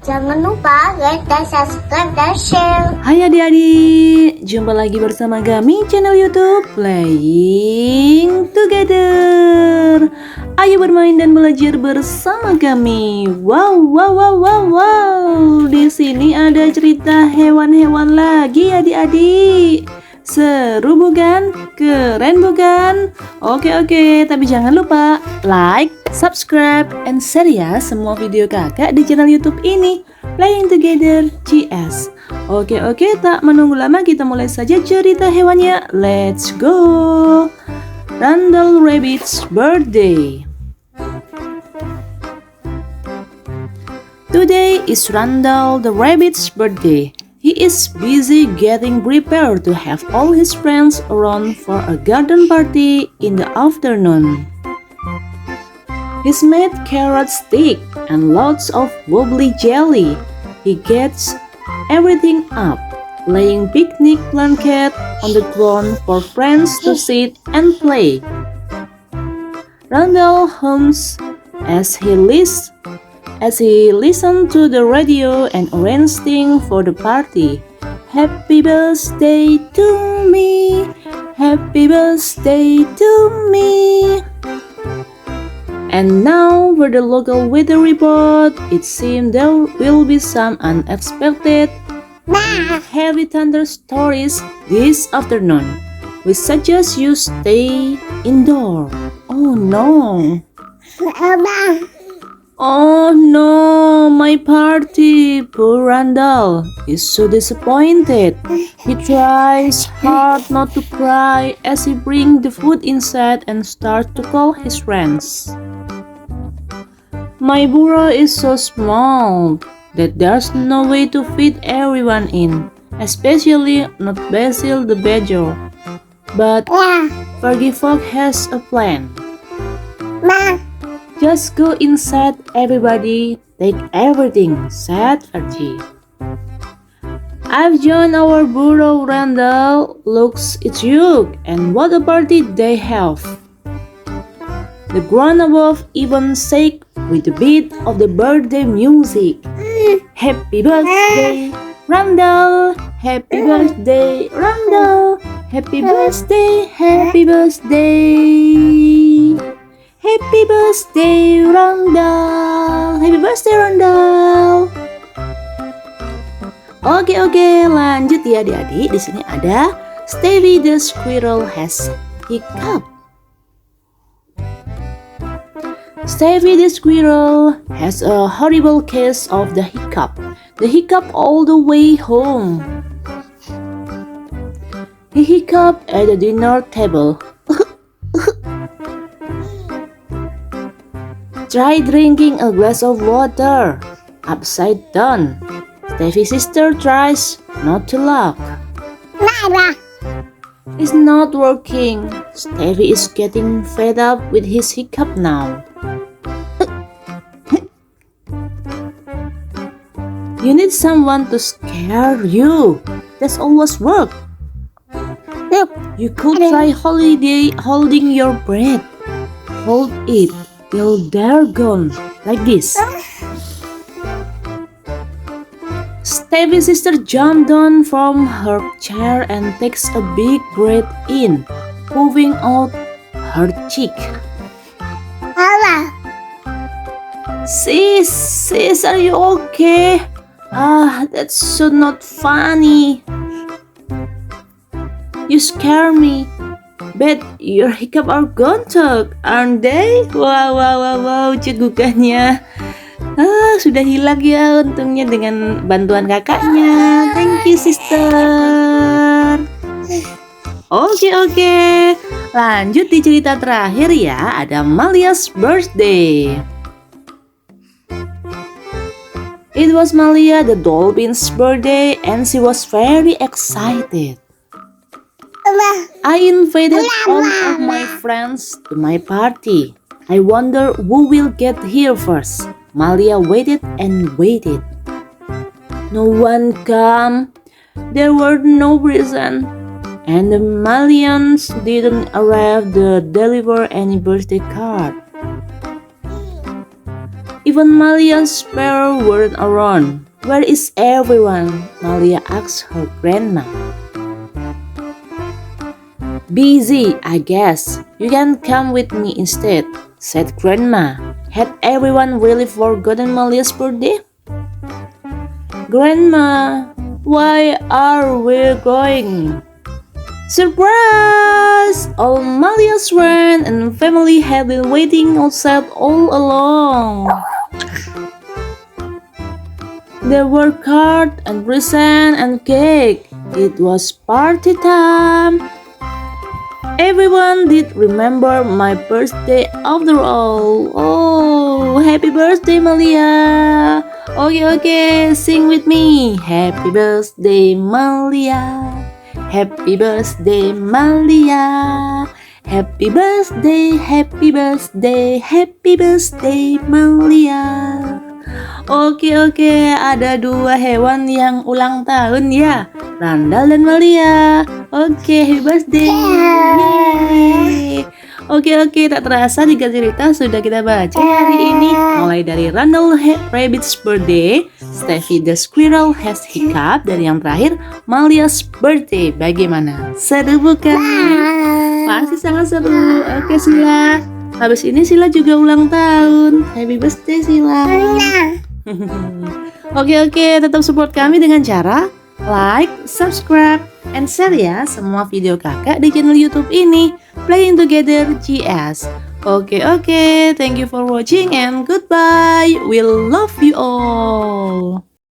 Jangan lupa like dan subscribe dan share. Hai adik-adik, jumpa lagi bersama kami channel YouTube Playing Together. Ayo bermain dan belajar bersama kami. Wow. Di sini ada cerita hewan-hewan lagi adik-adik. Seru bukan? Keren bukan? Oke, tapi jangan lupa like, subscribe, and share ya semua video kakak di channel YouTube ini, Playing Together GS. Oke, tak menunggu lama kita mulai saja cerita hewannya. Let's go. Randall Rabbit's birthday. Today is Randall the Rabbit's birthday. He is busy getting prepared to have all his friends around for a garden party in the afternoon. He's made carrot stick and lots of bubbly jelly. He gets everything up, laying picnic blanket on the ground for friends to sit and play. Randall hums as he listened to the radio and arranged things for the party. Happy birthday to me, happy birthday to me. And now for the local weather report. It seems there will be some unexpected heavy thunderstorms this afternoon. We suggest you stay indoor. Oh no, my party. Poor Randall is so disappointed. He tries hard not to cry as he brings the food inside and starts to call his friends. My burrow is so small that there's no way to fit everyone in, especially not Basil the badger. But Fergie Frog has a plan. Just go inside, everybody. Take everything, said Fergie. I've joined our burrow, Randall. Looks, it's you. And what a party they have. The ground above even shook with the beat of the birthday music. Happy birthday, Randall. Happy birthday, Randall. Happy birthday, happy birthday. Happy birthday, Randall. Happy birthday, Randall. Oke, lanjut ya adik-adik. Di sini ada Stevie the squirrel has hiccup. Stevie the squirrel has a horrible case of the hiccup. The hiccup all the way home. He hiccuped at the dinner table. Try drinking a glass of water upside down. Stevie's sister tries not to laugh. It's not working. Stevie is getting fed up with his hiccup now. You need someone to scare you. That's always work. You could try holding your breath. Hold it till they're gone, like this. Stevie's sister jumped down from her chair and takes a big breath in, puffing out her cheek. Sis, are you okay? That's so not funny. You scare me. Bet your hiccup are gone too, aren't they? Wow, cegukannya. Sudah hilang ya untungnya dengan bantuan kakaknya. Thank you, sister. Oke. Lanjut di cerita terakhir ya, ada Malia's birthday. It was Malia the dolphin's birthday and she was very excited. I invited all of my friends to my party. I wonder who will get here first. Malia waited and waited. No one came. There were no presents, and the Malians didn't arrive to deliver any birthday card. If Even Malia's parents weren't around. Where is everyone? Malia asked her grandma. Busy, I guess. You can come with me instead, said Grandma. Had everyone really forgotten Malia's birthday? Grandma, why are we going? Surprise! All Malia's friends and family had been waiting outside all along. There were cards and presents and cake. It was party time. Everyone did remember my birthday after all. Oh, happy birthday, Malia. Okay, sing with me. Happy birthday, Malia. Happy birthday, Malia. Happy birthday, happy birthday, happy birthday, Malia. Oke, ada dua hewan yang ulang tahun ya, Randall dan Malia. Oke, happy birthday. Yeay. Oke, tak terasa 3 cerita sudah kita baca hari ini. Mulai dari Randall Rabbit's birthday, Steffi the Squirrel has hiccup, dan yang terakhir Malia's birthday. Bagaimana? Seru bukan? Pasti sangat seru. Oke, Sila. Habis ini Sila juga ulang tahun. Happy birthday, Sila. Oke, tetap support kami dengan cara like, subscribe, and share ya semua video kakak di channel YouTube ini, Playing Together GS. Oke, thank you for watching and goodbye. We love you all.